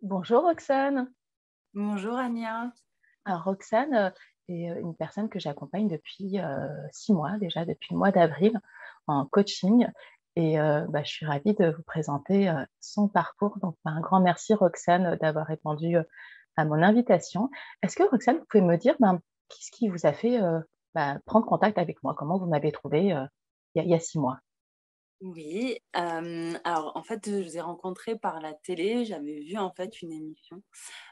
Bonjour Roxane. Bonjour Ania. Alors Roxane est une personne que j'accompagne depuis 6 mois déjà, depuis le mois d'avril en coaching. Et je suis ravie de vous présenter son parcours. Donc un grand merci Roxane d'avoir répondu à mon invitation. Est-ce que Roxane, vous pouvez me dire qu'est-ce qui vous a fait prendre contact avec moi? Comment vous m'avez trouvé il y a 6 mois? Oui, alors en fait, je vous ai rencontré par la télé. J'avais vu en fait une émission,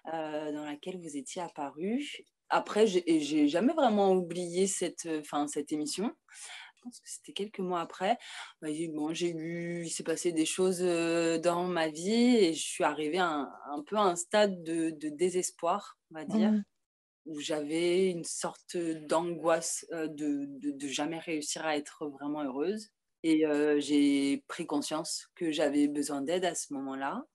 dans laquelle vous étiez apparue. Après j'ai jamais vraiment oublié cette émission. Je pense que c'était quelques mois après. Bah, il s'est passé des choses, dans ma vie et je suis arrivée à un peu à un stade de désespoir, on va dire, Mmh. où j'avais une sorte d'angoisse, de jamais réussir à être vraiment heureuse et j'ai pris conscience que j'avais besoin d'aide à ce moment-là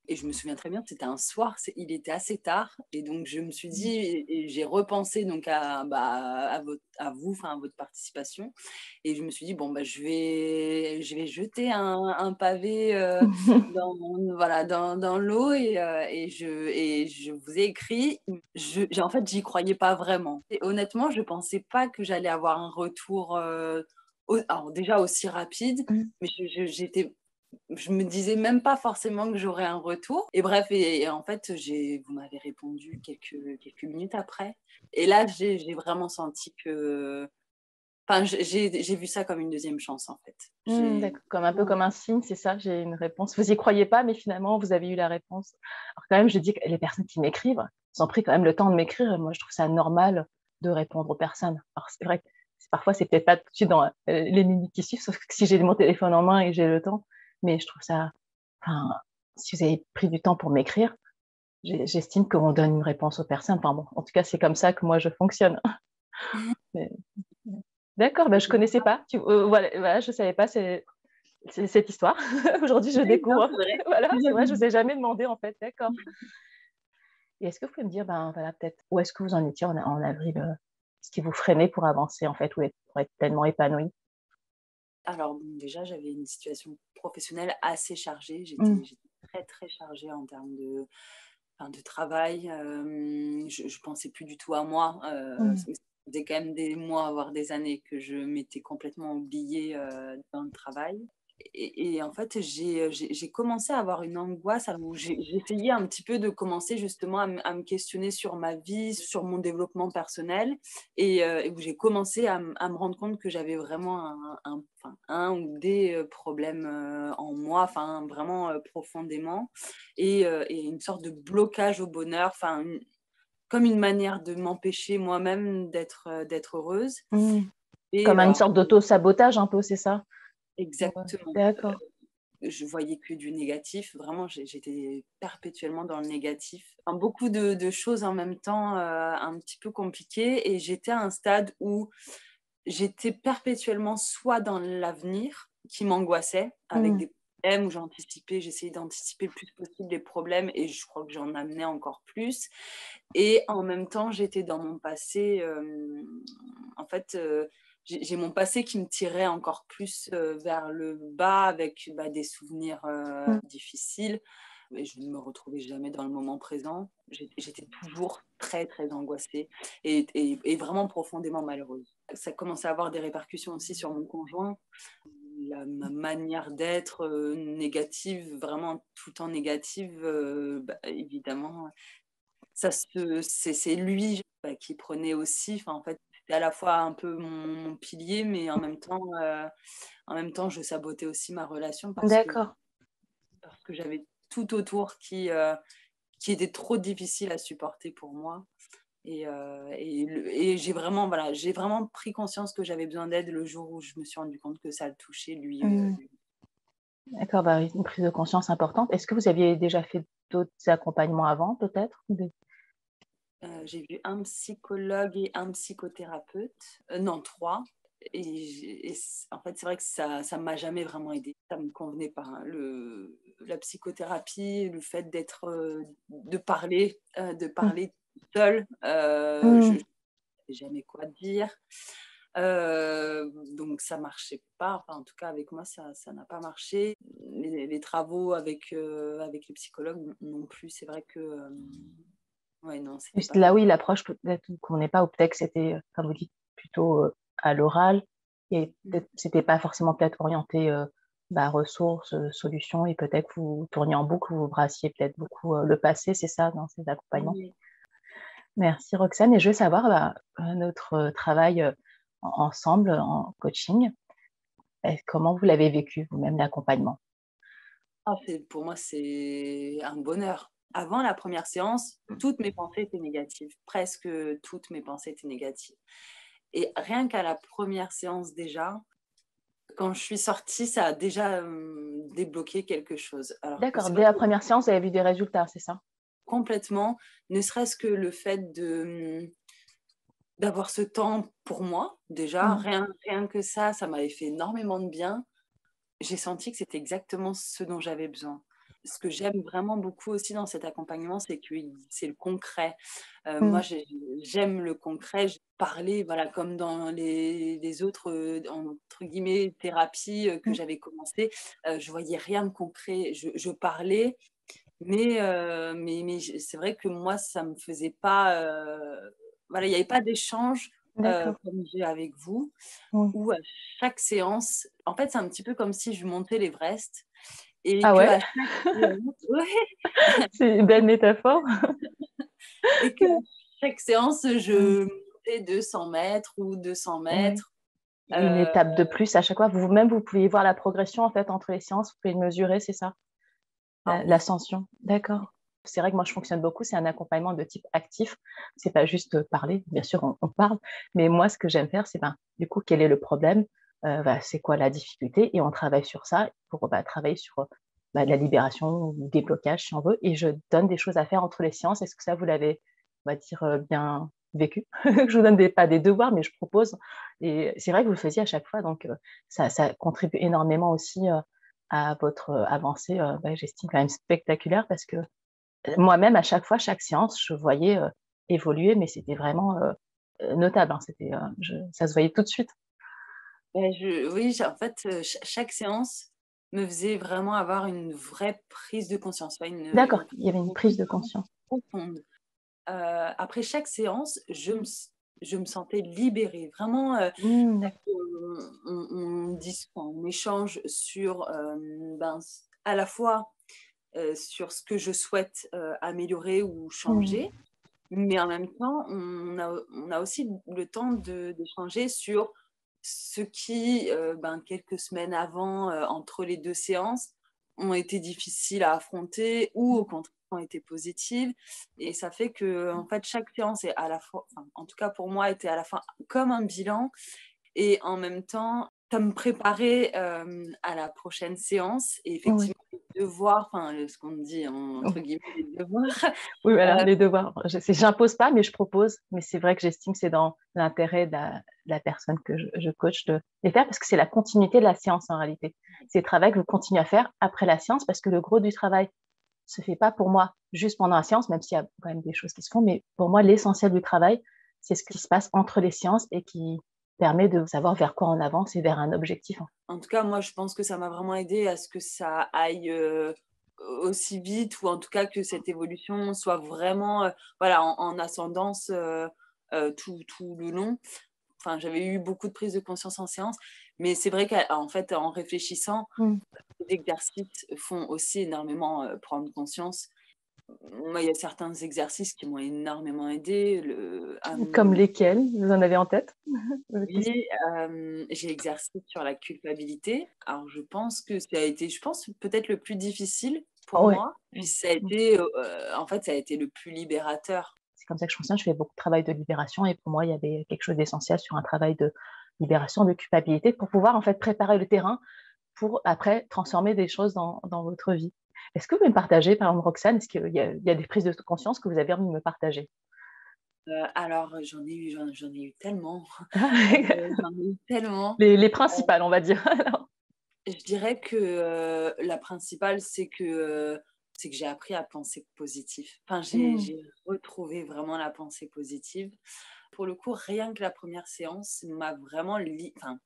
et je me souviens très bien, c'était un soir, il était assez tard et donc je me suis dit et j'ai repensé donc à vous, enfin à votre participation et je me suis dit: «Bon, bah, je vais jeter un pavé, dans voilà, dans l'eau et je vous ai écrit». En fait, j'y croyais pas vraiment et honnêtement, je pensais pas que j'allais avoir un retour, au alors déjà aussi rapide, mais je me disais même pas forcément que j'aurais un retour et bref et en fait, vous m'avez répondu quelques minutes après et là, j'ai vraiment senti que enfin, j'ai vu ça comme une deuxième chance, en fait. J'ai D'accord, comme un peu comme un signe, c'est ça? J'ai une réponse. Vous y croyez pas, mais finalement, vous avez eu la réponse. Alors quand même, je dis que les personnes qui m'écrivent, ils ont pris quand même le temps de m'écrire et moi, je trouve ça normal de répondre aux personnes. Alors c'est vrai que parfois, c'est peut-être pas tout de suite dans les minutes qui suivent, sauf que si j'ai mon téléphone en main et que j'ai le temps, mais je trouve ça, enfin, si vous avez pris du temps pour m'écrire, j'estime qu'on donne une réponse aux personnes. Enfin bon, en tout cas, c'est comme ça que moi, je fonctionne. Mais- D'accord, ben, je connaissais pas. Voilà, je savais pas. C'est cette histoire. Aujourd'hui, je oui, non, découvre. c'est vrai. Voilà, c'est vrai, je vous ai jamais demandé en fait. D'accord. Et est-ce que vous pouvez me dire, voilà, peut-être, où est-ce que vous en étiez en avril, ce qui vous freinait pour avancer en fait, ou pour être pleinement épanoui? Alors bon, déjà, j'avais une situation professionnelle assez chargée. Mmh. J'étais très, très chargée en termes de travail. Je pensais plus du tout à moi. Mmh. Ça faisait quand même des mois, voire des années que je m'étais complètement oubliée, dans le travail et en fait, j'ai commencé à avoir une angoisse où j'essayais un petit peu de commencer justement à me questionner sur ma vie, sur mon développement personnel et où j'ai commencé à me rendre compte que j'avais vraiment un ou des, problèmes, en moi, enfin vraiment, profondément et une sorte de blocage au bonheur, enfin comme une manière de m'empêcher moi-même d'être heureuse Mmh. et Comme une alors sorte d'auto-sabotage un peu, c'est ça? Ouais. exactement, D'accord. je voyais que du négatif, vraiment j'étais perpétuellement dans le négatif. Enfin, beaucoup de choses en même temps, un petit peu compliquées et j'étais à un stade où j'étais perpétuellement soit dans l'avenir qui m'angoissait avec Mmh. des problèmes où j'essayais d'anticiper le plus possible les problèmes et je crois que j'en amenais encore plus et en même temps, j'étais dans mon passé, en fait, j'ai mon passé qui me tirait encore plus, vers le bas avec, bah, des souvenirs, Mmh. difficiles et je ne me retrouvais jamais dans le moment présent. J'étais toujours très, très angoissée et vraiment profondément malheureuse. Ça commençait à avoir des répercussions aussi sur mon conjoint. Ma manière d'être, négative, vraiment tout le temps négative, bah, évidemment c'est lui, bah, qui prenait aussi enfin, en fait, c'était à la fois un peu mon pilier, mais en même temps, je sabotais aussi ma relation D'accord. parce que j'avais tout autour qui était trop difficile à supporter pour moi et j'ai vraiment pris conscience que j'avais besoin d'aide le jour où je me suis rendu compte que ça le touchait lui, Mmh. D'accord, bah, oui, une prise de conscience importante. Est-ce que vous aviez déjà fait d'autres accompagnements avant peut-être? J'ai vu un psychologue et un psychothérapeute, non 3 en fait, c'est vrai que ça m'a jamais vraiment aidée. Ça me convenait pas, hein. Le La psychothérapie, le fait de Mmh. parler seule, je Mmh. savais jamais quoi dire. Donc ça marchait pas. Enfin, en tout cas, avec moi, ça n'a pas marché. Les travaux avec les psychologues non plus. C'est vrai que ouais, non, c'était Juste pas là, fait. oui, l'approche peut-être qu'on n'est pas, ou peut-être que c'était, comme vous dites, plutôt à l'oral, et peut-être c'était pas forcément peut-être orienté ressources, solutions, et peut-être que vous tourniez en boucle, vous brassiez peut-être beaucoup le passé, c'est ça, dans ces accompagnements. Oui. Merci Roxane, et je veux savoir notre travail ensemble en coaching, comment vous l'avez vécu vous-même l'accompagnement? Ah, pour moi, c'est un bonheur. Avant la première séance, toutes mes pensées étaient négatives. Presque toutes mes pensées étaient négatives. Et rien qu'à la première séance déjà, quand je suis sortie, ça a déjà débloqué quelque chose. Alors que D'accord, c'est dès vrai la que première séance, vous avez vu des résultats, c'est ça? complètement, ne serait-ce que le fait d'avoir ce temps pour moi, déjà, Mhm. rien que ça m'avait fait énormément de bien. J'ai senti que c'était exactement ce dont j'avais besoin. Ce que j'aime vraiment beaucoup aussi dans cet accompagnement, c'est que c'est le concret. Moi, Mhm. j'aime le concret. J'ai parlé, voilà, comme dans les autres, entre guillemets, thérapies que j'avais commencé, je voyais rien de concret. Je parlais, mais c'est vrai que moi, ça me faisait pas, voilà, il y avait pas d'échange, D'accord. comme j'ai avec vous. Mhm. Où à chaque séance, en fait, c'est un petit peu comme si je montais l'Everest et Ah ouais? qu'à chaque séance ouais, C'est une belle métaphore. et qu'à chaque séance, Mm. je montais 200 mètres ou 200 Ouais. mètres. Une étape de plus à chaque fois. Vous-même, vous pouvez voir la progression en fait entre les séances, vous pouvez le mesurer, c'est ça? Ah oui, L'ascension. D'accord. C'est vrai que moi, je fonctionne beaucoup, c'est un accompagnement de type actif. C'est pas juste parler, bien sûr, on parle, mais moi, ce que j'aime faire, c'est du coup, quel est le problème? C'est quoi la difficulté? Et on travaille sur ça pour travailler sur la libération ou déblocage, si on veut. Et je donne des choses à faire entre les séances. Est-ce que ça, vous l'avez, on va dire, bien vécu? Je vous donne pas des devoirs, mais je propose. Et c'est vrai que vous le faisiez à chaque fois, donc ça contribue énormément aussi à votre avancée, j'estime quand même spectaculaire, parce que moi-même, à chaque fois, chaque séance, je voyais évoluer, mais c'était vraiment notable, hein. Ça se voyait tout de suite. oui, en fait, chaque séance me faisait vraiment avoir une vraie prise de conscience, ouais, D'accord, une prise il y avait une de prise conscience de vraiment conscience. profonde. Après chaque séance, je me sentais libérée, vraiment, D'accord. on échange sur, à la fois, sur ce que je souhaite, améliorer ou Mm. changer, mais en même temps, on a aussi le temps d'échanger sur ce qui, quelques semaines avant, entre les 2 séances, ont été difficiles à affronter ou au contraire ont été positives et ça fait qu'en fait chaque séance est à la fois enfin, en tout cas pour moi, était à la fin comme un bilan et en même temps, ça me préparait, à la prochaine séance et Oui. effectivement les devoirs, enfin, ce qu'on dit entre guillemets «les devoirs», Oui, voilà, heu, les devoirs. J'impose pas, mais je propose. Mais c'est vrai que j'estime que c'est dans l'intérêt de la personne que je coach de les faire, parce que c'est la continuité de la séance en réalité. C'est le travail que vous continuez à faire après la séance, parce que le gros du travail se fait pas pour moi juste pendant la séance, même s'il y a quand même des choses qui se font. Mais pour moi, l'essentiel du travail, c'est ce qui se passe entre les séances et qui permet de savoir vers quoi on avance et vers un objectif. en tout cas, moi, je pense que ça m'a vraiment aidée à ce que ça aille, aussi vite ou en tout cas que cette évolution soit vraiment, voilà, en ascendance, tout le long. Enfin, j'avais eu beaucoup de prises de conscience en séance, mais c'est vrai qu'en fait, en réfléchissant, Mm. les exercices font aussi énormément, prendre conscience. Moi, il y a certains exercices qui m'ont énormément aidée, Comme lesquels vous en avez en tête? oui, j'ai exercé sur la culpabilité. Alors je pense que ça a été, je pense, peut-être le plus difficile pour Oh, ouais. moi, puis ça a été, en fait, ça a été le plus libérateur. C'est comme ça que je fonctionne. Je fais beaucoup de travail de libération, et pour moi, il y avait quelque chose d'essentiel sur un travail de libération, de culpabilité, pour pouvoir en fait préparer le terrain pour après transformer des choses dans votre vie. Est-ce que vous pouvez me partager, par exemple, Roxane, est-ce qu'il y a des prises de conscience que vous avez envie de me partager? Alors j'en ai eu tellement, j'en ai eu tellement. Les principales, on va dire. Je dirais que, la principale, c'est que, c'est que j'ai appris à penser positif. Enfin, Mmh. j'ai retrouvé vraiment la pensée positive. Pour le coup, rien que la première séance m'a vraiment enfin,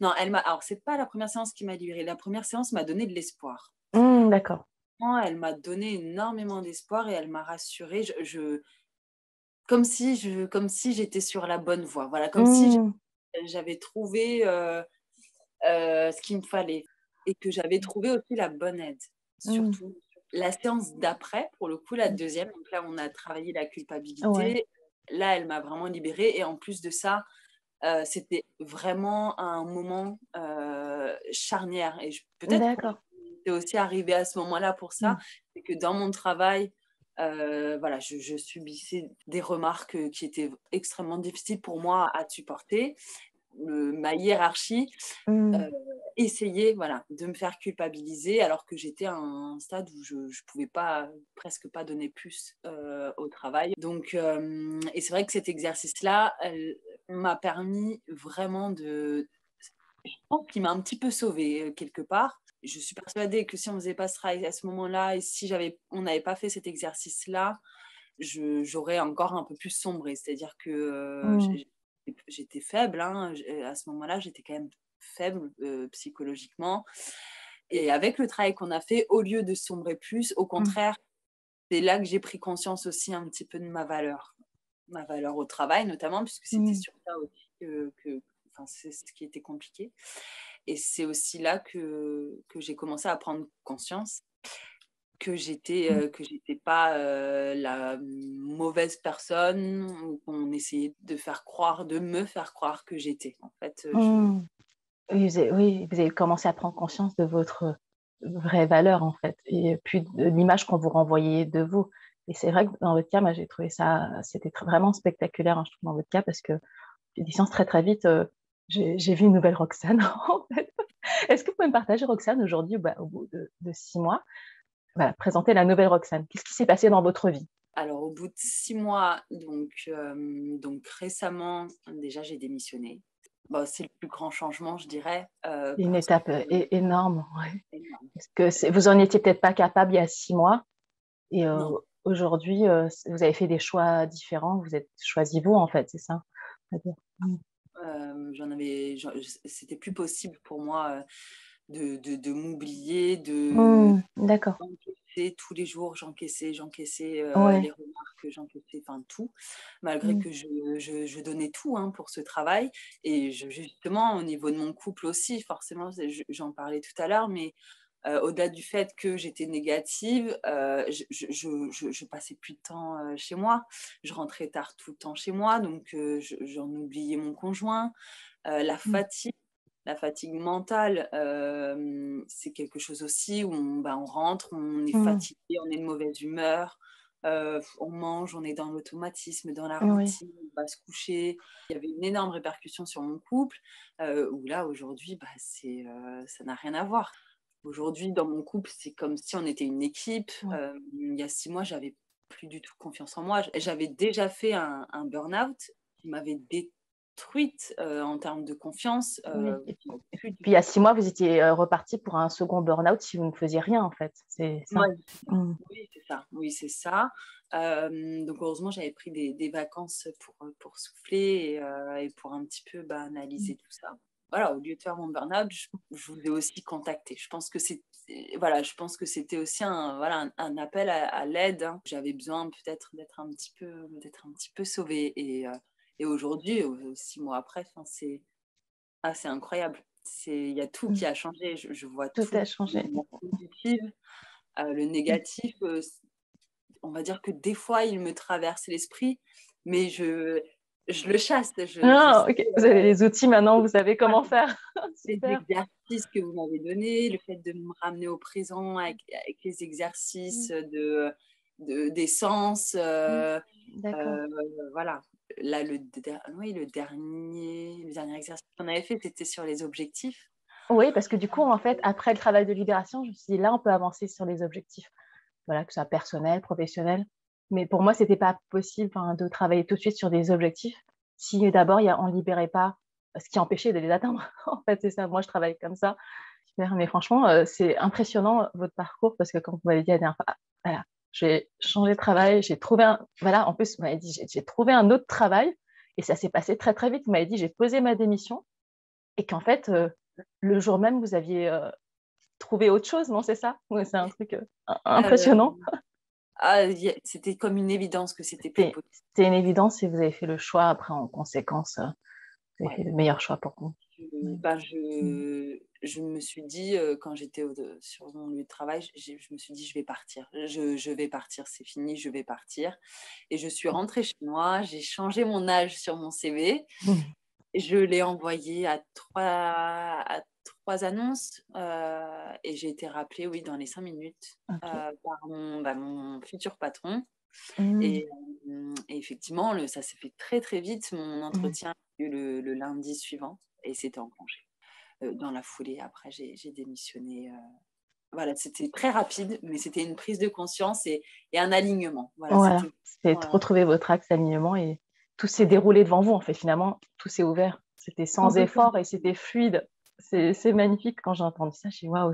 non, alors c'est pas la première séance qui m'a libérée. La première séance m'a donné de l'espoir. Mmh, d'accord. Moi, elle m'a donné énormément d'espoir et elle m'a rassurée. Comme si j'étais sur la bonne voie. Voilà, comme si Mmh. j'avais trouvé, ce qu'il me fallait et que j'avais trouvé aussi la bonne aide, Mmh. surtout. La séance d'après, pour le coup, la Mmh. deuxième, donc là, on a travaillé la Ouais, culpabilité. Là, elle m'a vraiment libérée et en plus de ça, c'était vraiment un moment, charnière et peut-être pour d'accord. c'est aussi arrivé à ce moment-là pour ça, Mmh. c'est que dans mon travail, voilà, je subissais des remarques, qui étaient extrêmement difficiles pour moi à supporter. Ma hiérarchie, Mmh. heu, essayait, voilà, de me faire culpabiliser alors que j'étais à un stade où je pouvais pas, presque pas donner plus, au travail. Donc et c'est vrai que cet exercice-là, m'a permis vraiment je pense qu'il m'a un petit peu sauvée, quelque part. Je suis persuadée que si on faisait pas ce travail à ce moment-là et si on n'avait pas fait cet exercice-là, j'aurais encore un peu plus sombré. C'est-à-dire que, Mmh. j'étais faible, hein, à ce moment-là, j'étais quand même faible, psychologiquement et avec le travail qu'on a fait, au lieu de sombrer plus, au Mmh. contraire, c'est là que j'ai pris conscience aussi un petit peu de ma valeur au travail notamment, puisque c'était Mmh. sur ça aussi que enfin, c'est ce qui était compliqué et c'est aussi là que j'ai commencé à prendre conscience Mmh. que j'étais pas, la mauvaise personne ou qu'on essayait de me faire croire que j'étais. En fait, Mmh. Oui, vous avez commencé à prendre conscience de votre vraie valeur, en fait, et puis de l'image qu'on vous renvoyait de vous. Et c'est vrai que dans votre cas, moi, j'ai trouvé ça, c'était vraiment spectaculaire, hein, je trouve, dans votre cas, parce que j'ai dit science très, très vite, j'ai vu une nouvelle Roxane, en fait. Est-ce que vous pouvez me partager, Roxane, aujourd'hui, bah, au bout de 6 mois, voilà, présenter la nouvelle Roxane. Qu'est-ce qui s'est passé dans votre vie? alors au bout de 6 mois, donc récemment, déjà j'ai démissionné. Bah, c'est le plus grand changement, je dirais, C'est une parce que étape énorme, ouais. énorme. Parce que vous en étiez peut-être pas capable il y a 6 mois, et Non, aujourd'hui, vous avez fait des choix différents, vous êtes choisi vous, en fait, c'est ça? On va dire. Mmh. c'était plus possible pour moi, de m'oublier, de Mmh, d'accord. j'encaissais tous les jours, j'encaissais, les Ouais. remarques, j'encaissais, enfin tout, malgré Mmh. que je donnais tout, hein, pour ce travail et justement au niveau de mon couple aussi forcément, j'en parlais tout à l'heure, mais au-delà du fait que j'étais négative, je passais plus de temps, chez moi. Je rentrais tard tout le temps chez moi, donc j'en oubliais mon conjoint. La Mmh. fatigue la fatigue mentale, c'est quelque chose aussi où on rentre, on est Mmh. fatigué, on est de mauvaise humeur, on mange, on est dans l'automatisme, dans la Oui. routine, on va se coucher. Il y avait une énorme répercussion sur mon couple, où là aujourd'hui, ça n'a rien à voir. Aujourd'hui, dans mon couple, c'est comme si on était une équipe. Ouais. Il y a 6 mois, j'avais plus du tout confiance en moi. J'avais déjà fait un burn-out qui m'avait détruite, en termes de confiance, Oui, et plus du puis il y a 6 mois, vous étiez, repartis pour un second burn-out si vous ne faisiez rien, en fait, c'est ça? ouais, c'est ça. Mmh. Oui, c'est ça. Oui, c'est ça. Donc heureusement, j'avais pris des vacances pour souffler et pour un petit peu, Mmh. analyser tout ça. Voilà, au lieu de faire mon burn-out, je vous ai aussi contacté. Je pense que voilà, je pense que c'était aussi un appel à l'aide, hein. J'avais besoin peut-être d'être un petit peu sauvée et aujourd'hui, 6 mois après, enfin, c'est incroyable. Il y a tout Mmh. qui a changé. Je vois Tout tout a de changé. manière positive. Le Mmh. négatif, on va dire que des fois, il me traverse l'esprit, mais je le chasse. Je Ah! sais, OK, vous avez les outils maintenant, vous savez comment faire. les Super. exercices que vous m'avez donnés, le fait de me ramener au présent avec les Mmh. exercices d'essence, Mmh. D'accord. voilà. Là, oui, le dernier exercice qu'on avait fait, c'était sur les objectifs. Oui, parce que du coup, en fait, après le travail de libération, je me suis dit: «Là, on peut avancer sur les objectifs». Voilà, que ce soit personnel, professionnel. Mais pour moi, c'était pas possible, enfin, de travailler tout de suite sur des objectifs si d'abord on libérait pas ce qui empêchait de les atteindre. En fait, c'est ça. Moi, je travaille comme ça. super. Mais franchement, c'est impressionnant votre parcours parce que comme vous m'avez dit la dernière fois, voilà, j'ai changé de travail, j'ai trouvé voilà, en plus, vous m'avez dit, j'ai trouvé un autre travail et ça s'est passé très, très vite. Vous m'avez dit, j'ai posé ma démission et qu'en fait, le jour même, vous aviez trouvé autre chose, non, c'est ça? Ouais, c'est un truc impressionnant. Euh, C'était comme une évidence que c'était plus C'était possible. c'était une évidence et vous avez fait le choix après en conséquence. Vous avez Ouais. fait le meilleur choix pour vous. Je, Ouais. ben, Mm. je me suis dit, quand j'étais sur mon lieu de travail, je me suis dit, je vais partir. Je vais partir, c'est fini, je vais partir. Et je suis rentrée chez moi, j'ai changé mon âge sur mon CV. Mm. Je l'ai envoyé à trois annonces et j'ai été rappelée, oui, dans les 5 minutes Ok. par mon futur patron. Mm. Et effectivement, ça s'est fait très très vite. Mon Mm. entretien a eu le lundi suivant et c'était en congé. Dans la foulée, après, j'ai démissionné. Voilà, c'était très rapide, mais c'était une prise de conscience et un alignement. Voilà, Voilà, c'était c'est vraiment, retrouver votre axe d'alignement et tout s'est déroulé devant vous, en fait, finalement, tout s'est ouvert. C'était sans effort et c'était fluide. C'est magnifique quand j'ai entendu ça. Je dis waouh,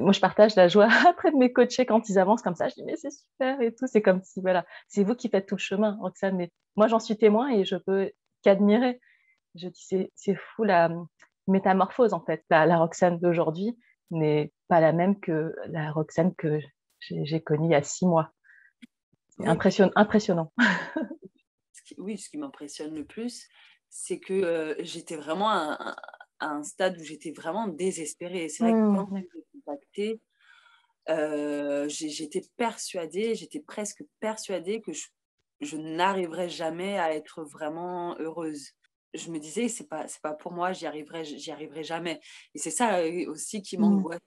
moi, je partage la joie après de mes coachés quand ils avancent comme ça. Je dis mais c'est super et tout. C'est comme si, voilà, c'est vous qui faites tout le chemin, Roxane. Mais moi, j'en suis témoin et je peux qu'admirer. Je dis c'est fou la métamorphose, en fait. La Roxane d'aujourd'hui n'est pas la même que la Roxane que j'ai connue il y a 6 mois. C'est oui, puis impressionnant. oui, ce qui m'impressionne le plus, c'est que j'étais vraiment à un stade où j'étais vraiment désespérée. C'est vrai que quand D'accord. je l'ai contacté, j'étais presque persuadée que je n'arriverais jamais à être vraiment heureuse. Je me disais, c'est pas pour moi, j'y arriverai jamais. Et c'est ça aussi qui Mm. m'angoissait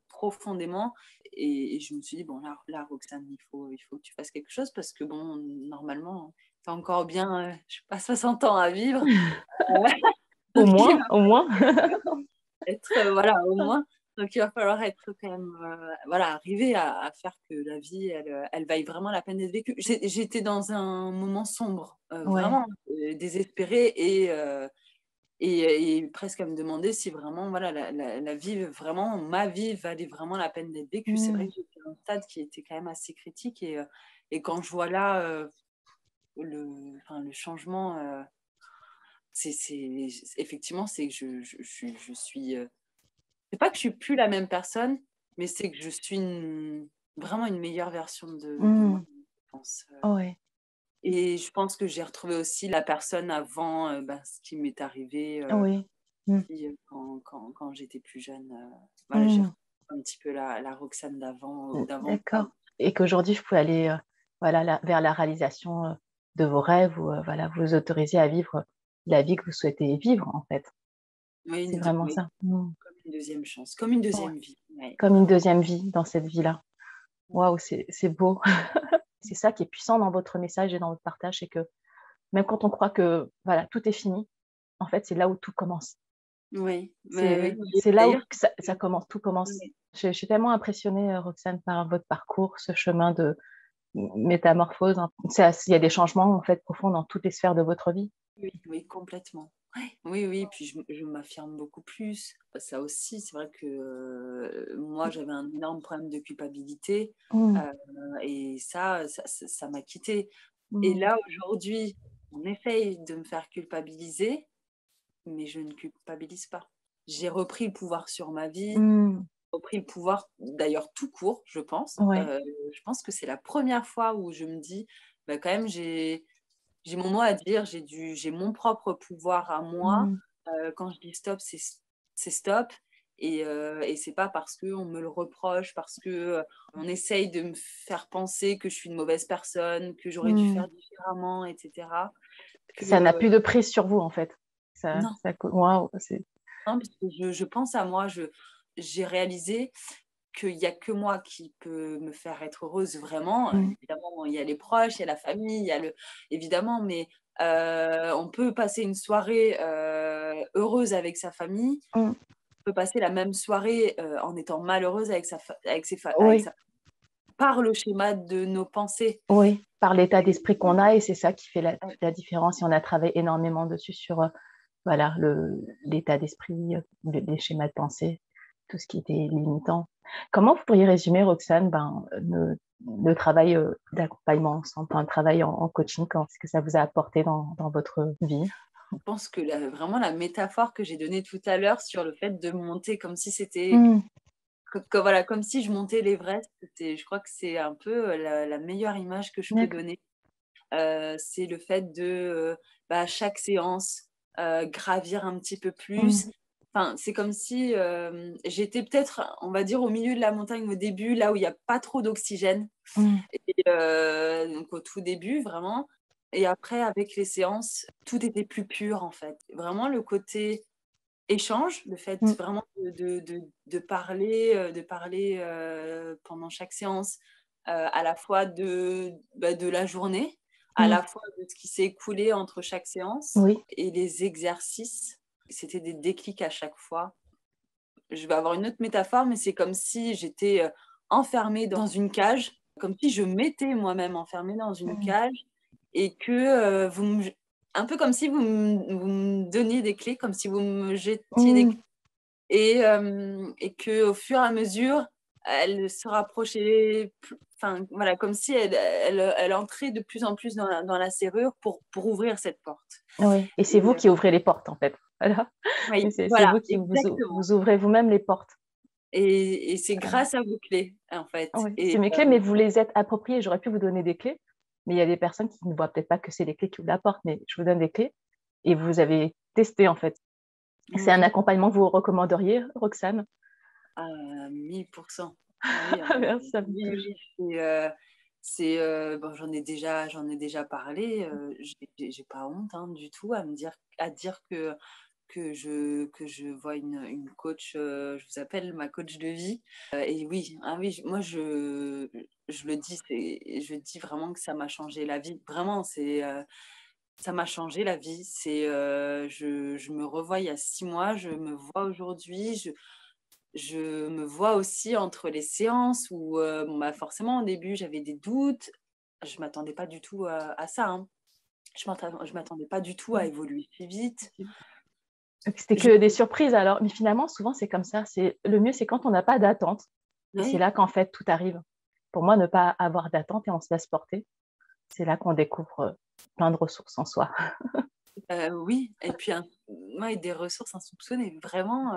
profondément. Et je me suis dit, bon, là Roxane, il faut que tu fasses quelque chose parce que, bon, normalement, tu as encore bien, je sais pas, 60 ans à vivre. Au Donc, il moins, au moins. être voilà au moins donc il va falloir être quand même voilà arriver à faire que la vie elle vaille vraiment la peine d'être vécue. J'étais dans un moment sombre Ouais. vraiment désespérée et presque à me demander si vraiment voilà la vie vraiment ma vie valait vraiment la peine d'être vécue. C'est vrai Mm. que j'étais à un stade qui était quand même assez critique et quand je vois là le changement effectivement c'est que je suis c'est pas que je suis plus la même personne, mais c'est que je suis vraiment une meilleure version de moi, Mm. je pense. Ouais. Et je pense que j'ai retrouvé aussi la personne avant ce qui m'est arrivé Oui. Mm. aussi, quand j'étais plus jeune. Voilà, j'ai Mm. retrouvé un petit peu la Roxane d'avant. D'accord. Et qu'aujourd'hui, je peux aller voilà, vers la réalisation de vos rêves ou voilà, vous autoriser à vivre la vie que vous souhaitez vivre, en fait. Oui, C'est vraiment oui, ça. Mm. comme une deuxième chance, comme une Ouais. deuxième vie. Ouais. Comme une deuxième vie dans cette vie-là. Ouais. Waouh, c'est beau. C'est ça qui est puissant dans votre message et dans votre partage, c'est que même quand on croit que voilà, tout est fini, en fait, c'est là où tout commence. Oui, C'est oui. c'est là où D'ailleurs, ça commence, tout commence. oui, Je suis tellement impressionnée, Roxane, par votre parcours, ce chemin de métamorphose. Hein. Il y a des changements en fait profonds dans toutes les sphères de votre vie. oui, oui, complètement. Ouais. Oui, oui, puis je m'affirme beaucoup plus. Ça aussi, c'est vrai que moi, j'avais un énorme problème de culpabilité Mm, euh, et ça m'a quittée. Et mm, là, aujourd'hui, on essaye de me faire culpabiliser, mais je ne culpabilise pas. J'ai repris le pouvoir sur ma vie, mm. repris le pouvoir, d'ailleurs tout court, je pense. Ouais. Je pense que c'est la première fois où je me dis, bah, quand même, j'ai mon mot à dire, j'ai mon propre pouvoir à moi. Mm, Quand je dis stop, c'est stop. Et c'est pas parce qu'on me le reproche, parce que on essaye de me faire penser que je suis une mauvaise personne, que j'aurais dû mm. faire différemment, etc. Que Ça n'a plus de prise sur vous en fait. non, Waouh, non, parce que je pense à moi, j'ai réalisé qu'il n'y a que moi qui peut me faire être heureuse vraiment. mm, Évidemment, il y a les proches, il y a la famille, il y a évidemment, mais on peut passer une soirée heureuse avec sa famille, mm. on peut passer la même soirée en étant malheureuse avec Oui, sa par le schéma de nos pensées. oui, par l'état Et, d'esprit qu'on a et c'est ça qui fait ouais, toute la différence. Et on a travaillé énormément dessus sur voilà l'état d'esprit, les schémas de pensée. tout ce qui était limitant. Comment vous pourriez résumer, Roxane, le travail d'accompagnement ensemble, le travail en coaching, ce que ça vous a apporté dans votre vie? Je pense que vraiment la métaphore que j'ai donnée tout à l'heure sur le fait de monter comme si c'était Mm, voilà, comme si je montais l'Everest, je crois que c'est un peu la meilleure image que je peux d'accord. donner. C'est le fait de, chaque séance, gravir un petit peu plus. Mm, Enfin, c'est comme si, j'étais peut-être, on va dire, au milieu de la montagne au début, là où il y a pas trop d'oxygène mm, et donc au tout début, vraiment. Et après, avec les séances, tout était plus pur, en fait. Vraiment le côté échange, le fait mm, vraiment de parler, pendant chaque séance, à la fois de la journée, à mm. la fois de ce qui s'est écoulé entre chaque séance Oui. et les exercices. C'était des déclics à chaque fois. Je vais avoir une autre métaphore, mais c'est comme si j'étais, enfermée dans une cage, comme si je m'étais moi-même enfermée dans une Mm, cage et que, un peu comme si vous me donniez des clés, comme si vous me jetiez des clés mm. et qu'au fur et à mesure, elle se rapprochait enfin voilà, comme si elle entrait de plus en plus dans la serrure pour ouvrir cette porte Oui. Et c'est et vous qui ouvrez les portes, en fait. Voilà. oui, Et c'est voilà, vous qui exactement vous ouvrez vous-même les portes. et c'est grâce à vos clés, en fait Oui, c'est et mes clés, mais vous les êtes appropriées. J'aurais pu vous donner des clés, mais il y a des personnes qui ne voient peut-être pas que c'est les clés qui vous l'apportent, mais je vous donne des clés et vous avez testé, en fait. C'est un oui, accompagnement que vous recommanderiez, Roxane? à 1000. Ah oui, Merci, ça me oui, touche. oui, bon, j'en ai déjà parlé, j'ai pas honte, hein, du tout à dire que je vois une coach, je vous appelle ma coach de vie, et oui, ah oui, moi je le dis, je dis vraiment que ça m'a changé la vie. Vraiment, ça m'a changé la vie. Je me revois il y a 6 mois, je me vois aujourd'hui, je me vois aussi entre les séances où, bon, forcément au début j'avais des doutes. Je m'attendais pas du tout à ça, hein. Je m'attendais pas du tout à évoluer si vite. C'était Je que des surprises alors, mais finalement, souvent, c'est comme ça. Le mieux, c'est quand on n'a pas d'attente. Et c'est Oui, là qu'en fait, tout arrive. Pour moi, ne pas avoir d'attente et on se laisse porter, c'est là qu'on découvre plein de ressources en soi. oui et puis ouais, des ressources insoupçonnées, vraiment,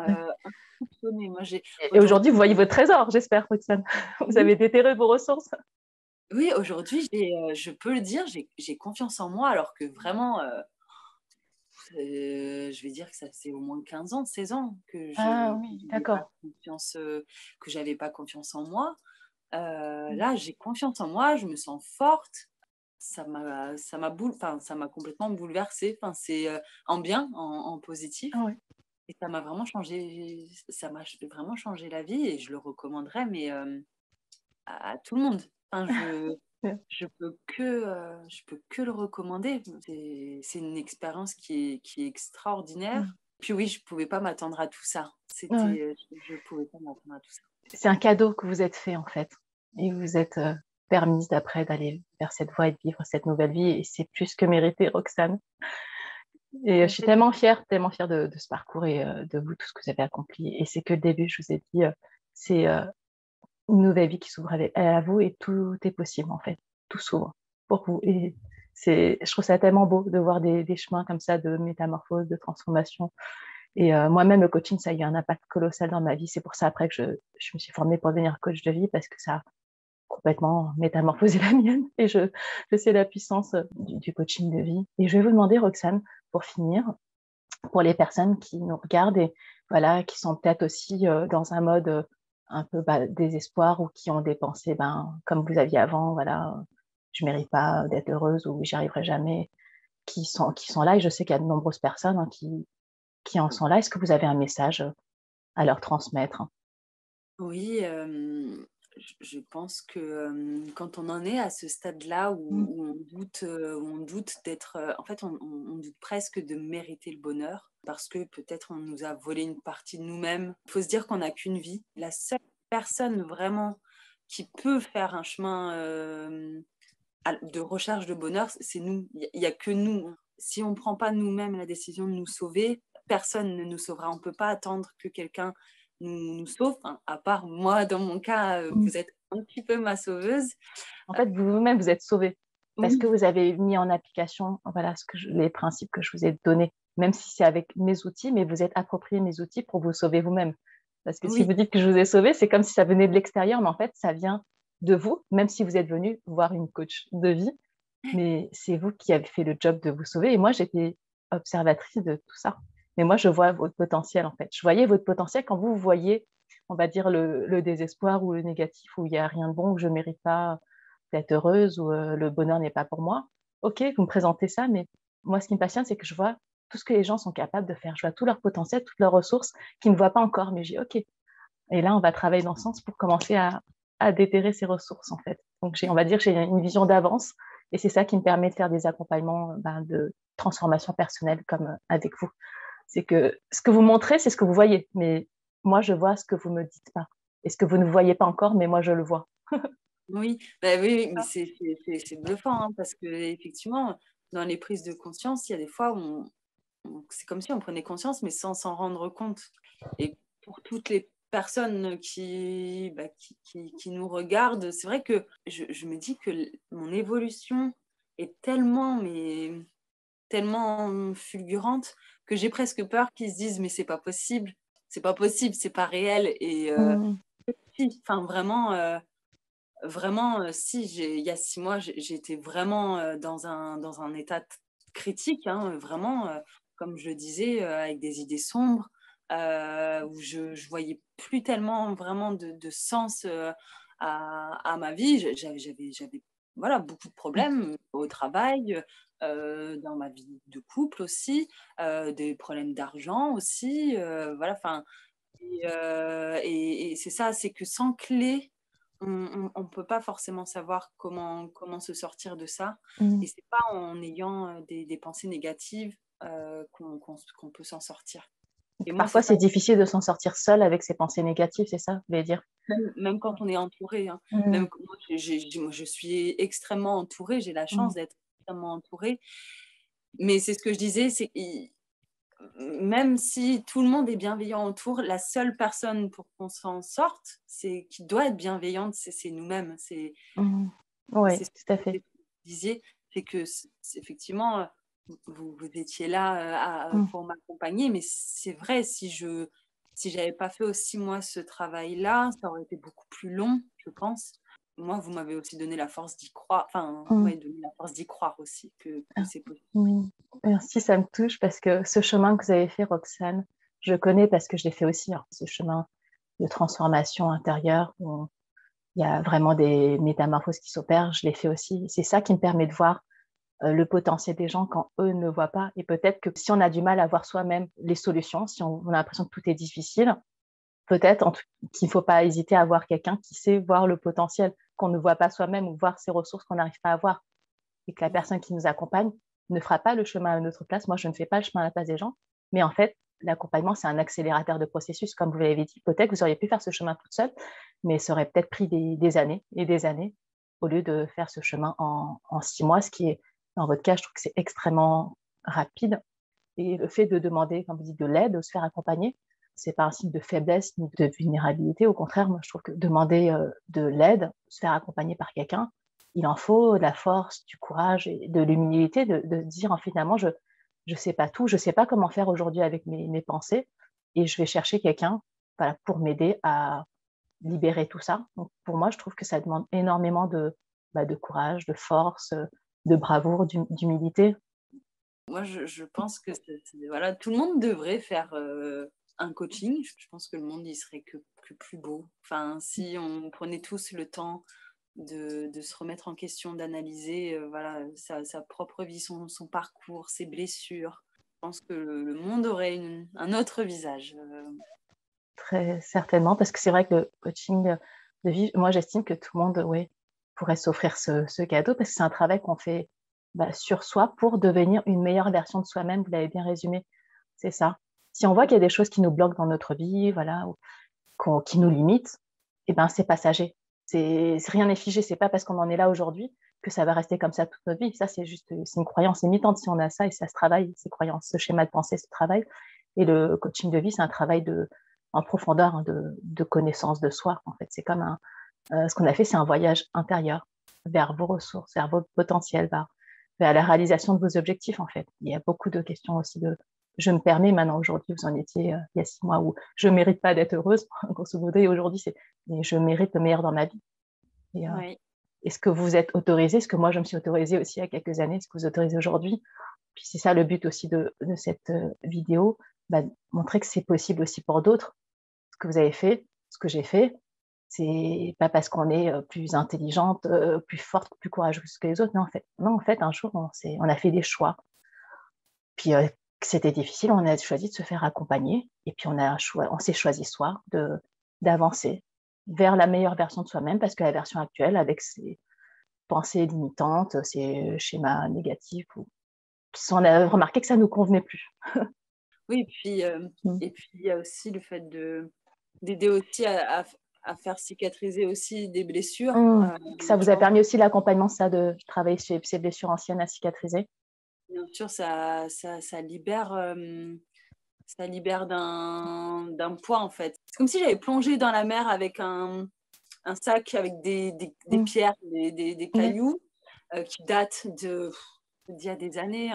insoupçonnées. Moi j'ai Et aujourd'hui aujourd'hui, vous voyez votre trésor, j'espère, Roxane. Vous oui, avez déterré vos ressources. oui, aujourd'hui je peux le dire, j'ai confiance en moi alors que vraiment, je vais dire que ça fait au moins 15 ans, 16 ans que Ah je oui, n'avais pas d'accord. confiance, que j'avais pas confiance en moi. Là, j'ai confiance en moi, je me sens forte. Ça m'a complètement bouleversée. Enfin, c'est, en bien, en positif Ah ouais. et ça m'a vraiment changé la vie et je le recommanderais, mais, à tout le monde. Enfin, je peux que le recommander. C'est une expérience qui est extraordinaire. Mm. Puis oui, je pouvais pas m'attendre à tout ça. Ouais. Je pouvais pas m'attendre à tout ça. C'est un cadeau que vous êtes fait, en fait. Et vous êtes permise après d'aller vers cette voie et de vivre cette nouvelle vie. Et c'est plus que mérité, Roxane. Et je suis tellement fière de ce parcours et de vous, tout ce que vous avez accompli. Et c'est que le début, je vous ai dit, c'est une nouvelle vie qui s'ouvre à vous et tout est possible, en fait. Tout s'ouvre pour vous. Et je trouve ça tellement beau de voir des chemins comme ça de métamorphose, de transformation. Et moi-même, le coaching, ça a eu un impact colossal dans ma vie. C'est pour ça, après, que je me suis formée pour devenir coach de vie parce que ça a complètement métamorphosé la mienne. Et je sais la puissance du coaching de vie. Et je vais vous demander, Roxane, pour finir, pour les personnes qui nous regardent et voilà, qui sont peut-être aussi dans un mode un peu désespoir ou qui ont des pensées comme vous aviez avant, voilà, je mérite pas d'être heureuse ou j'y arriverai jamais, qui sont là et je sais qu'il y a de nombreuses personnes qui en sont là. Est-ce que vous avez un message à leur transmettre? Oui, je pense que, quand on en est à ce stade-là Mm. où on doute d'être, en fait, on doute presque de mériter le bonheur parce que peut-être on nous a volé une partie de nous-mêmes. Il faut se dire qu'on n'a qu'une vie. La seule personne vraiment qui peut faire un chemin, de recherche de bonheur, c'est nous. Il y a que nous. Si on ne prend pas nous-mêmes la décision de nous sauver, personne ne nous sauvera. On ne peut pas attendre que quelqu'un nous sauve. Hein. À part moi, dans mon cas, Mm. vous êtes un petit peu ma sauveuse. En fait, vous-même, vous êtes sauvé parce que Oui, vous avez mis en application voilà, les principes que je vous ai donnés, même si c'est avec mes outils, mais vous êtes approprié mes outils pour vous sauver vous-même. Parce que si oui, vous dites que je vous ai sauvé, c'est comme si ça venait de l'extérieur, mais en fait, ça vient de vous, même si vous êtes venu voir une coach de vie, mais c'est vous qui avez fait le job de vous sauver. Et moi, j'étais observatrice de tout ça. Mais moi, je vois votre potentiel, en fait. Je voyais votre potentiel quand vous voyez, on va dire, le désespoir ou le négatif, où il n'y a rien de bon, où je ne mérite pas d'être heureuse, où le bonheur n'est pas pour moi. OK, vous me présentez ça, mais moi, ce qui me passionne, c'est que je vois tout ce que les gens sont capables de faire. Je vois tout leur potentiel, toutes leurs ressources qu'ils ne voient pas encore, mais je dis OK. Et là, on va travailler dans ce sens pour commencer à déterrer ces ressources, en fait. Donc, on va dire que j'ai une vision d'avance et c'est ça qui me permet de faire des accompagnements de transformation personnelle comme avec vous. C'est que ce que vous montrez, c'est ce que vous voyez, mais moi, je vois ce que vous me dites pas. Et ce que vous ne voyez pas encore, mais moi, je le vois. oui, bah, oui, mais c'est bluffant hein, parce que effectivement, dans les prises de conscience, il y a des fois où c'est comme si on prenait conscience, mais sans s'en rendre compte. Et pour toutes les personnes qui nous regardent, c'est vrai que je me dis que mon évolution est tellement fulgurante que j'ai presque peur qu'ils se disent mais c'est pas possible, c'est pas réel. Et Mmh. si, enfin vraiment, si, il y a 6 mois, j'étais vraiment dans un état critique, hein, vraiment, comme je le disais, avec des idées sombres, où je ne voyais plus tellement vraiment de sens à ma vie. J'avais voilà, beaucoup de problèmes au travail, dans ma vie de couple aussi, des problèmes d'argent aussi, voilà, enfin, et c'est ça, c'est que sans clé, on peut pas forcément savoir comment se sortir de ça Mmh. et c'est pas en ayant, des pensées négatives, qu'on peut s'en sortir et moi, c'est Parfois, ça, c'est difficile de s'en sortir seul avec ses pensées négatives, c'est ça, vous voulez dire? même quand on est entouré, hein. Mmh. Même que moi, moi, je suis extrêmement entourée, j'ai la Mmh. chance d'être extrêmement entourée, mais c'est ce que je disais, c'est i même si tout le monde est bienveillant autour, la seule personne pour qu'on s'en sorte, c'est qui doit être bienveillante, c'est nous-mêmes. Mmh. Oui, C'est ce tout à que fait. vous disiez, c'est que effectivement, vous étiez là Mmh. pour m'accompagner, mais c'est vrai, si j'avais pas fait aussi moi ce travail-là, ça aurait été beaucoup plus long, je pense. Moi, vous m'avez aussi donné la force d'y croire, enfin, vous Mmh. m'avez donné la force d'y croire aussi que Ah. c'est possible. Mmh. Merci, ça me touche parce que ce chemin que vous avez fait, Roxane, je connais parce que je l'ai fait aussi, hein, ce chemin de transformation intérieure où il y a vraiment des métamorphoses qui s'opèrent, je l'ai fait aussi. C'est ça qui me permet de voir le potentiel des gens quand eux ne voient pas. Et peut-être que si on a du mal à voir soi-même les solutions, si on a l'impression que tout est difficile, peut-être qu'il ne faut pas hésiter à voir quelqu'un qui sait voir le potentiel qu'on ne voit pas soi-même ou voir ses ressources qu'on n'arrive pas à voir. Et que la Oui, personne qui nous accompagne ne fera pas le chemin à notre place. Moi, je ne fais pas le chemin à la place des gens. Mais en fait, l'accompagnement, c'est un accélérateur de processus. Comme vous l'avez dit, peut-être que vous auriez pu faire ce chemin toute seule, mais ça aurait peut-être pris des années et des années au lieu de faire ce chemin en 6 mois, ce qui est, dans votre cas, je trouve que c'est extrêmement rapide. Et le fait de demander, comme vous dites, de l'aide, de se faire accompagner, c'est pas un signe de faiblesse ni de vulnérabilité. Au contraire, moi, je trouve que demander de l'aide, se faire accompagner par quelqu'un, il en faut de la force, du courage et de l'humilité de dire finalement, je sais pas tout, je sais pas comment faire aujourd'hui avec mes pensées et je vais chercher quelqu'un voilà, pour m'aider à libérer tout ça. Donc, pour moi, je trouve que ça demande énormément de courage, de force, de bravoure, d'humilité. moi, je pense que voilà, tout le monde devrait faire un coaching. Je pense que le monde, il serait que plus beau. Enfin, si on prenait tous le temps de se remettre en question, d'analyser voilà, sa propre vie, son parcours, ses blessures. Je pense que le monde aurait un autre visage. Très certainement, parce que c'est vrai que le coaching de vie, moi j'estime que tout le monde oui, pourrait s'offrir ce cadeau parce que c'est un travail qu'on fait sur soi pour devenir une meilleure version de soi-même. Vous l'avez bien résumé, c'est ça. Si on voit qu'il y a des choses qui nous bloquent dans notre vie, voilà, ou qui nous limitent, eh ben c'est passager. Rien n'est figé. C'est pas parce qu'on en est là aujourd'hui que ça va rester comme ça toute notre vie. Ça c'est juste c'est une croyance limitante si on a ça et ça se travaille, ces croyances, ce schéma de pensée, ce travail. Et le coaching de vie, c'est un travail en profondeur, hein, de connaissance de soi. En fait, c'est comme ce qu'on a fait, c'est un voyage intérieur vers vos ressources, vers votre potentiel, vers la réalisation de vos objectifs, en fait. Il y a beaucoup de questions aussi de je me permets maintenant, aujourd'hui, vous en étiez il y a 6 mois, où je ne mérite pas d'être heureuse, grosso modo, et aujourd'hui, c'est je mérite le meilleur dans ma vie. Et, Oui. est-ce que vous êtes autorisé, ce que moi je me suis autorisée aussi il y a quelques années, est-ce que vous autorisez aujourd'hui? Puis c'est ça le but aussi de cette vidéo, montrer que c'est possible aussi pour d'autres. Ce que vous avez fait, ce que j'ai fait, c'est pas parce qu'on est plus intelligente, plus forte, plus courageuse que les autres. Non, en fait, un jour, on a fait des choix. Puis c'était difficile, on a choisi de se faire accompagner. Et puis on s'est choisi soi d'avancer vers la meilleure version de soi-même, parce que la version actuelle, avec ses pensées limitantes, ses schémas négatifs, on a remarqué que ça ne nous convenait plus. Oui, et puis il y a aussi le fait d'aider aussi à faire cicatriser aussi des blessures. Ça vous Je a pense permis aussi l'accompagnement, ça, de travailler sur ces blessures anciennes à cicatriser? bien sûr, ça libère d'un poids, en fait. C'est comme si j'avais plongé dans la mer avec un sac avec des pierres, des Ouais. cailloux qui datent d'il y a des années,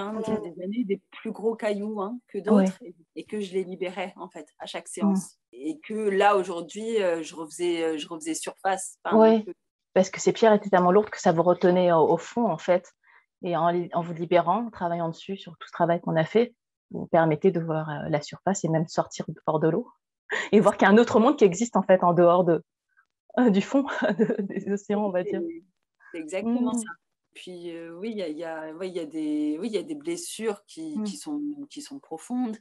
des plus gros cailloux que Ouais. d'autres, et que je les libérais, en fait, à chaque Mm. séance. Et que là, aujourd'hui, je refaisais surface. Enfin, Ouais. Parce que ces pierres étaient tellement lourdes que ça vous retenait au fond, en fait. Et en vous libérant, en travaillant dessus, sur tout ce travail qu'on a fait, vous permettez de voir la surface et même sortir hors de l'eau et voir qu'il y a un autre monde qui existe, en fait, en dehors du fond des océans, on va dire. c'est exactement Mm. ça. Puis oui, ouais, il y a des blessures Mm. qui sont profondes,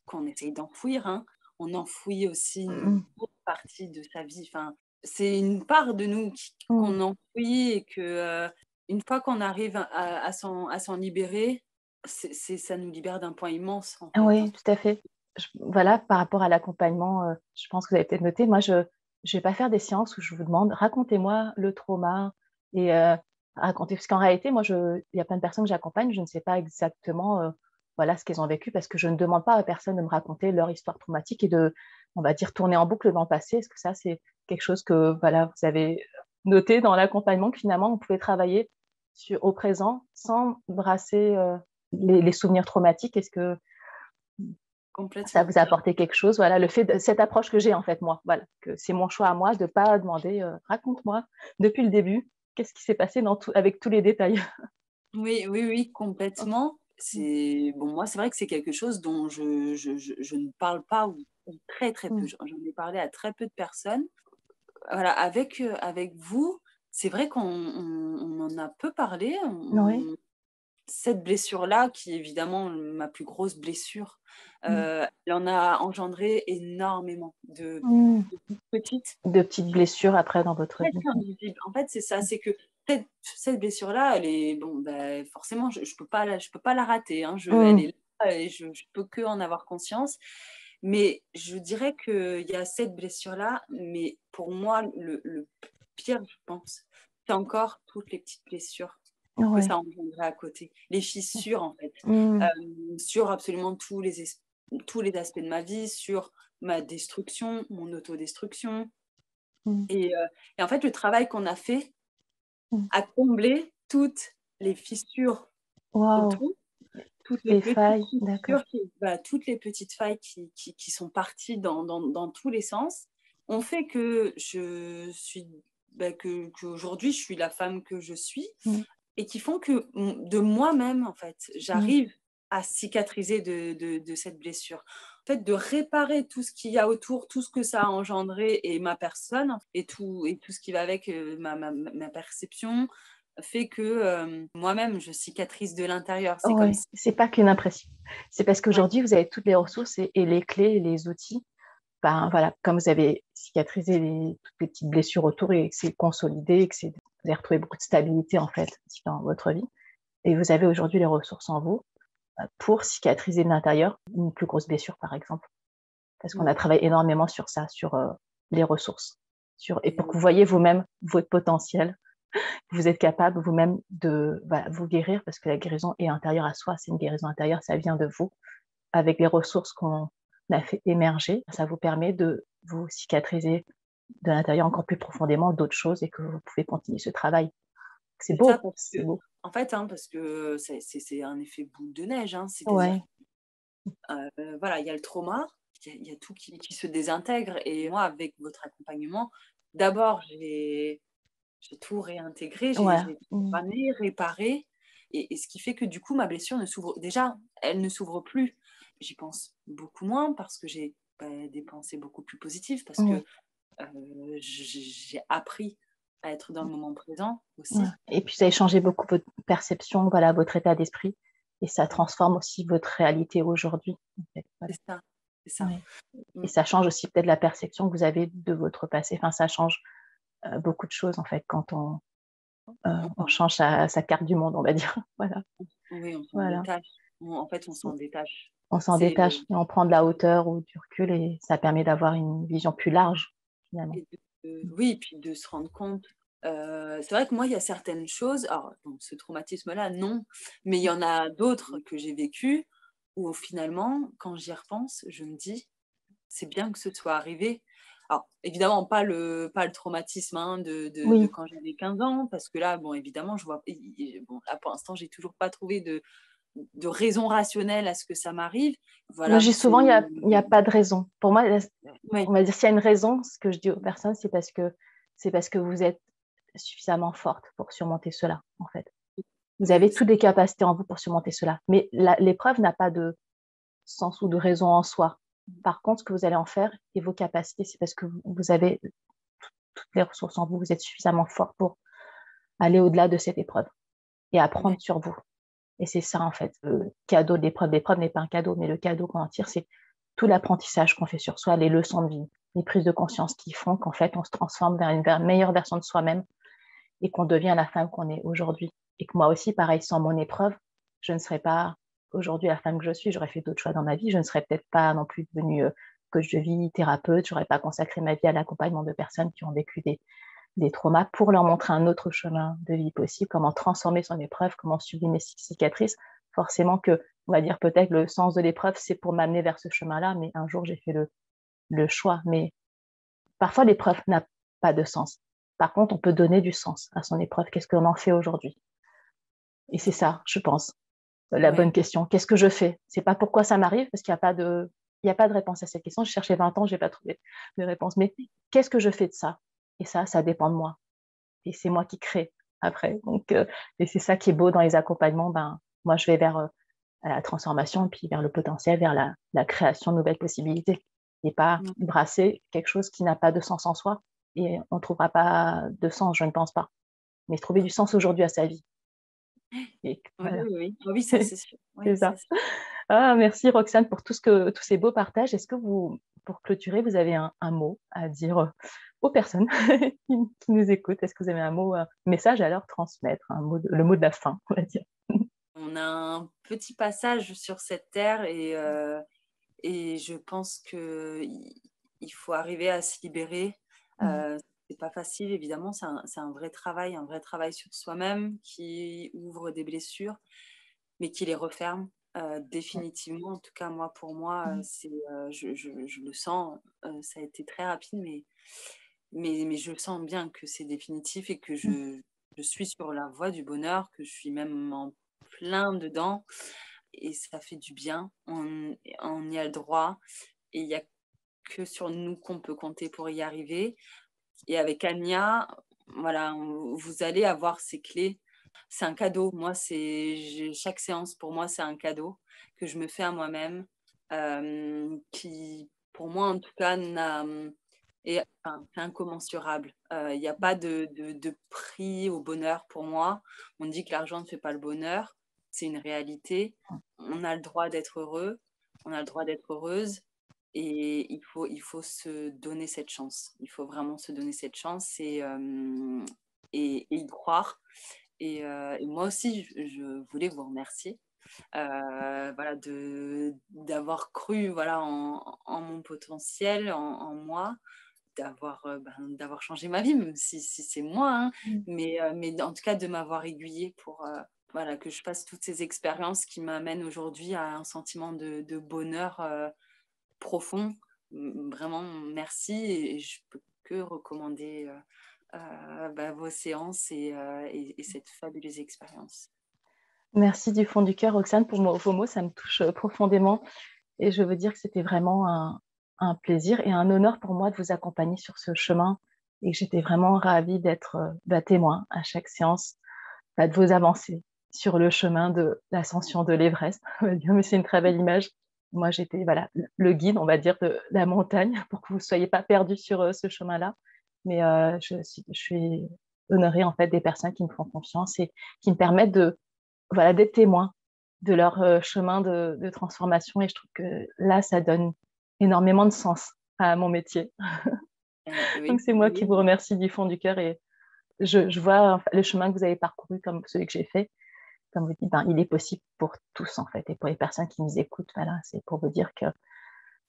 qu'on essaye d'enfouir. On enfouit aussi une Mm. grosse partie de sa vie. Enfin, c'est une part de nous Mm. qu'on enfouit, et que une fois qu'on arrive à s'en libérer, ça nous libère d'un poids immense, en fait. Oui, tout à fait. Voilà, par rapport à l'accompagnement, je pense que vous avez peut-être noté, moi, je ne vais pas faire des séances où je vous demande: «Racontez-moi le trauma», et racontez, parce qu'en réalité, moi, il y a plein de personnes que j'accompagne, je ne sais pas exactement, voilà, ce qu'elles ont vécu, parce que je ne demande pas à personne de me raconter leur histoire traumatique et on va dire, tourner en boucle dans le passé. Est-ce que ça, c'est quelque chose que, voilà, vous avez noté dans l'accompagnement, que finalement, on pouvait travailler au présent sans brasser les souvenirs traumatiques? Est-ce que ça Complètement. vous a apporté quelque chose? Voilà, le fait de cette approche que j'ai, en fait, moi, voilà, que c'est mon choix à moi de ne pas demander raconte-moi depuis le début, qu'est-ce qui s'est passé avec tous les détails. Oui, oui, oui, complètement. Mm. Moi, c'est vrai que c'est quelque chose dont je ne parle pas, ou très, très peu. Mm. J'en ai parlé à très peu de personnes. Voilà, avec vous, c'est vrai qu'on en a peu parlé. Oui. Cette blessure-là, qui est évidemment ma plus grosse blessure, Mm. elle en a engendré énormément Mm. de petites. De petites blessures après dans votre vie. Presque invisible. En fait, c'est ça, c'est que cette blessure-là, elle est bon, forcément, je peux pas la rater, elle Mm. est là, et je peux que en avoir conscience. Mais je dirais qu'il y a cette blessure-là, mais pour moi, le pire, je pense, c'est encore toutes les petites blessures que Ouais. ça engendrait à côté. Les fissures, en fait, Mm. sur absolument tous les aspects de ma vie, sur ma destruction, mon autodestruction. Mm. Et en fait, le travail qu'on a fait Mm. a comblé toutes les fissures Waouh, autour, toutes les les petites failles, d'accord. fissures toutes les petites failles qui sont parties dans tous les sens, ont fait que qu'aujourd'hui, je suis la femme que je suis, Mm. et qui font que, de moi-même, en fait, Mm. j'arrive à cicatriser de cette blessure. En fait, de réparer tout ce qu'il y a autour, tout ce que ça a engendré, et ma personne, et tout ce qui va avec, ma perception, fait que moi-même, je cicatrise de l'intérieur. C'est comme Ouais, si. c'est pas qu'une impression. C'est parce Ouais. qu'aujourd'hui, vous avez toutes les ressources et les clés et les outils. Voilà, comme vous avez cicatrisé toutes les petites blessures autour et que c'est consolidé et que vous avez retrouvé beaucoup de stabilité, en fait, aussi dans votre vie. Et vous avez aujourd'hui les ressources en vous pour cicatriser de l'intérieur une plus grosse blessure, par exemple. Parce qu'on a travaillé énormément sur ça, sur les ressources. Et pour que vous voyez vous-même votre potentiel, vous êtes capable vous-même de vous guérir, parce que la guérison est intérieure à soi, c'est une guérison intérieure, ça vient de vous, avec les ressources l'a fait émerger, ça vous permet de vous cicatriser de l'intérieur encore plus profondément d'autres choses et que vous pouvez continuer ce travail. C'est C'est ça, beau, parce que, c'est beau. en fait, hein, parce que c'est un effet boule de neige, hein, c'est-à-dire, Ouais, voilà, il y a le trauma, il y a tout qui se désintègre. Et moi, avec votre accompagnement, d'abord, j'ai tout réintégré, ouais, j'ai mmh, programmé, réparé, et ce qui fait que du coup, ma blessure ne s'ouvre déjà, elle ne s'ouvre plus. J'y pense beaucoup moins parce que j'ai, des pensées beaucoup plus positives, parce oui, que, j'ai appris à être dans le moment présent ouais aussi. et puis ça a changé beaucoup votre perception, voilà, votre état d'esprit et ça transforme aussi votre réalité aujourd'hui, en fait, voilà. C'est ça, c'est ça. Ouais et Mmh. ça change aussi peut-être la perception que vous avez de votre passé. Enfin, ça change, beaucoup de choses, en fait, quand On on s'en change sa carte du monde, on va dire. Voilà, Oui, on s'en voilà. détache. En fait, on s'en détache. On s'en C'est, détache et on prend de la hauteur ou du recul et ça permet d'avoir une vision plus large, finalement. et oui, puis de se rendre compte, c'est vrai que moi, il y a certaines choses, alors bon, ce traumatisme-là, non, mais il y en a d'autres que j'ai vécues où finalement, quand j'y repense, je me dis: «C'est bien que ce soit arrivé». Alors évidemment, pas le traumatisme, hein, de Oui, quand j'avais 15 ans, parce que là, bon, évidemment, je vois bon, là, pour l'instant, j'ai toujours pas trouvé de raison rationnelle à ce que ça m'arrive. moi, je Voilà, dis c'est souvent, il y a pas de raison. Pour moi, oui, on va dire s'il y a une raison, ce que je dis aux personnes, c'est parce que vous êtes suffisamment forte pour surmonter cela, en fait. Vous oui avez aussi. toutes les capacités en vous pour surmonter cela. Mais l'épreuve n'a pas de sens ou de raison en soi. Par contre, ce que vous allez en faire et vos capacités, c'est parce que vous avez toutes les ressources en vous. Vous êtes suffisamment fort pour aller au-delà de cette épreuve et apprendre sur vous. Et c'est ça, en fait, le cadeau de l'épreuve. L'épreuve n'est pas un cadeau, mais le cadeau qu'on en tire, c'est tout l'apprentissage qu'on fait sur soi, les leçons de vie, les prises de conscience qui font qu'en fait, on se transforme vers une meilleure version de soi-même et qu'on devient la femme qu'on est aujourd'hui. Et que moi aussi, pareil, sans mon épreuve, je ne serais pas aujourd'hui la femme que je suis. J'aurais fait d'autres choix dans ma vie. Je ne serais peut-être pas non plus devenue coach de vie, thérapeute. J'aurais pas consacré ma vie à l'accompagnement de personnes qui ont vécu des traumas pour leur montrer un autre chemin de vie possible, comment transformer son épreuve, comment sublimer ses cicatrices. Forcément que, on va dire peut-être le sens de l'épreuve, c'est pour m'amener vers ce chemin-là, mais un jour j'ai fait le choix. Mais parfois l'épreuve n'a pas de sens. Par contre, on peut donner du sens à son épreuve. Qu'est-ce qu'on en fait aujourd'hui? Et c'est ça, je pense, la bonne Ouais, question. Qu'est-ce que je fais? C'est pas pourquoi ça m'arrive, parce qu'il n'y a pas de réponse à cette question. J'ai cherché 20 ans, j'ai pas trouvé de réponse. Mais qu'est-ce que je fais de ça? Et ça dépend de moi. Et c'est moi qui crée après. Donc, et c'est ça qui est beau dans les accompagnements. Ben, moi, je vais vers la transformation et puis vers le potentiel, vers la création de nouvelles possibilités. Et pas mmh, brasser quelque chose qui n'a pas de sens en soi. Et on ne trouvera pas de sens, je ne pense pas. Mais trouver du non. sens aujourd'hui à sa vie. Et Oui, voilà, oui, oui. Ah oui, ça c'est sûr. c'est Oui, ça ça. c'est Ah, merci Roxane pour tous ces beaux partages. Est-ce que vous, pour clôturer, vous avez un mot à dire aux personnes qui nous écoutent? Est-ce que vous avez un mot, un message à leur transmettre, le mot de la fin, on va dire? On a un petit passage sur cette terre, et je pense qu'il faut arriver à se libérer. Mm. C'est pas facile évidemment, c'est un vrai travail sur soi-même qui ouvre des blessures, mais qui les referme, définitivement. En tout cas, moi, pour moi, Mm. c'est, je le sens, ça a été très rapide, mais je sens bien que c'est définitif et que Mm. je suis sur la voie du bonheur, que je suis même en plein dedans, et ça fait du bien. On y a le droit, et il y a que sur nous qu'on peut compter pour y arriver. Et avec Anya, voilà, vous allez avoir ces clés. C'est un cadeau. Moi, chaque séance pour moi, c'est un cadeau que je me fais à moi-même, qui, pour moi en tout cas, c'est incommensurable. Il y a pas de prix au bonheur pour moi. On dit que l'argent ne fait pas le bonheur. C'est une réalité. On a le droit d'être heureux. On a le droit d'être heureuse. Et il faut se donner cette chance. Il faut vraiment se donner cette chance, et y croire. Et moi aussi, je voulais vous remercier, voilà, d'avoir cru, voilà, en mon potentiel, en moi, d'avoir changé ma vie, même si c'est moi, hein, Mm. mais en tout cas de m'avoir aiguillée pour, voilà, que je fasse toutes ces expériences qui m'amènent aujourd'hui à un sentiment de bonheur, profond. Vraiment, merci et je peux que recommander vos séances et cette fabuleuse expérience. Merci du fond du cœur, Roxane, pour vos mots. Ça me touche profondément. Et je veux dire que c'était vraiment un plaisir et un honneur pour moi de vous accompagner sur ce chemin et que j'étais vraiment ravie d'être témoin à chaque séance de vos avancées sur le chemin de l'ascension de l'Everest. Mais c'est une très belle image. Moi, j'étais le guide, on va dire, de la montagne pour que vous ne soyez pas perdus sur ce chemin-là. Mais je suis honorée en fait des personnes qui me font confiance et qui me permettent d'être témoin de leur chemin de transformation. Et je trouve que là, ça donne énormément de sens à mon métier. Donc, Oui, c'est moi qui oui. vous remercie du fond du cœur et je vois le chemin que vous avez parcouru comme celui que j'ai fait. Comme vous dites, il est possible pour tous, en fait. Et pour les personnes qui nous écoutent, voilà, c'est pour vous dire que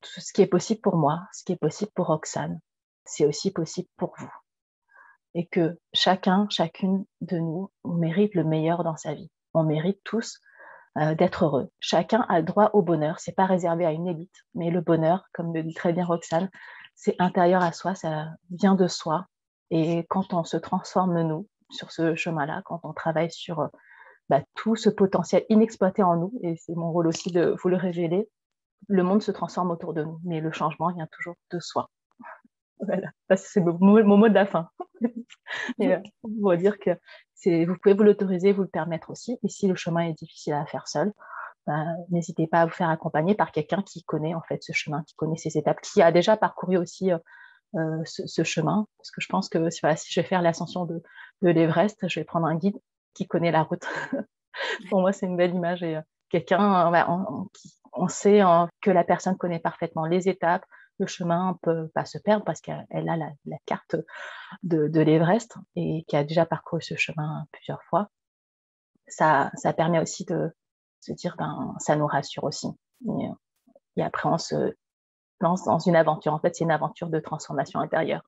tout ce qui est possible pour moi, ce qui est possible pour Roxane, c'est aussi possible pour vous. Et que chacun, chacune de nous, on mérite le meilleur dans sa vie. On mérite tous d'être heureux. Chacun a le droit au bonheur. C'est pas réservé à une élite, mais le bonheur, comme le dit très bien Roxane, c'est intérieur à soi, ça vient de soi. Et quand on se transforme, nous, sur ce chemin-là, quand on travaille sur tout ce potentiel inexploité en nous, et c'est mon rôle aussi de vous le révéler, le monde se transforme autour de nous, mais le changement vient toujours de soi. Voilà, c'est mon mot de la fin. Et, pour dire que vous pouvez vous l'autoriser, vous le permettre aussi. Et si le chemin est difficile à faire seul, n'hésitez pas à vous faire accompagner par quelqu'un qui connaît en fait ce chemin, qui connaît ces étapes, qui a déjà parcouru aussi ce chemin. Parce que je pense que si je vais faire l'ascension de l'Everest, je vais prendre un guide qui connaît la route. Pour moi, c'est une belle image. Et quelqu'un, on sait que la personne connaît parfaitement les étapes, le chemin, on ne peut pas se perdre parce qu'elle a la carte de l'Everest et qui a déjà parcouru ce chemin plusieurs fois. Ça permet aussi de se dire, ça nous rassure aussi. Et après, on se lance dans une aventure. En fait, c'est une aventure de transformation intérieure.